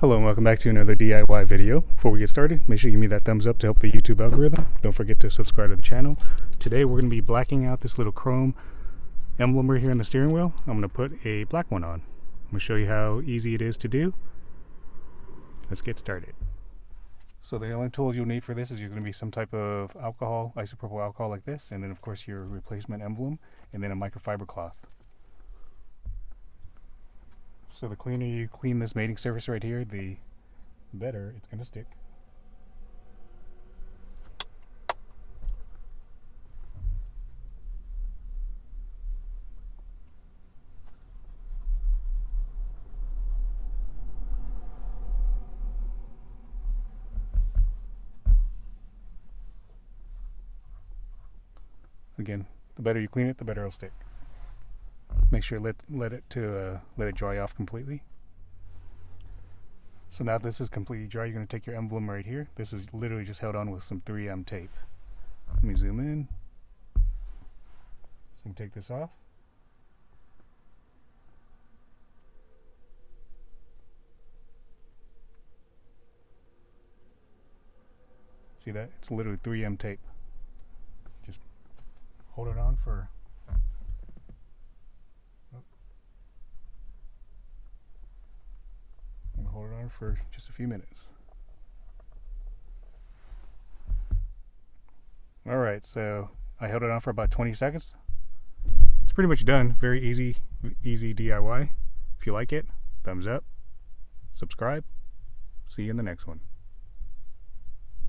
Hello and welcome back to another DIY video. Before we get started, make sure you give me that thumbs up to help the YouTube algorithm. Don't forget to subscribe to the channel. Today we're going to be blacking out this little chrome emblem right here on the steering wheel. I'm going to put a black one on. I'm going to show you how easy it is to do. Let's get started. So the only tools you'll need for this is going to be some type of alcohol, isopropyl alcohol like this, and then of course your replacement emblem, and then a microfiber cloth. So the cleaner you clean this mating surface right here, the better it's going to stick. Again, the better you clean it, the better it'll stick. Make sure let it dry off completely. So now this is completely dry, you're going to take your emblem right here. This is literally just held on with some 3M tape. Let me zoom in. So you can take this off. See that? It's literally 3M tape. Just hold it on for hold it on for just a few minutes. Alright, so I held it on for about 20 seconds. It's pretty much done. Very easy DIY. If you like it, thumbs up, subscribe. See you in the next one.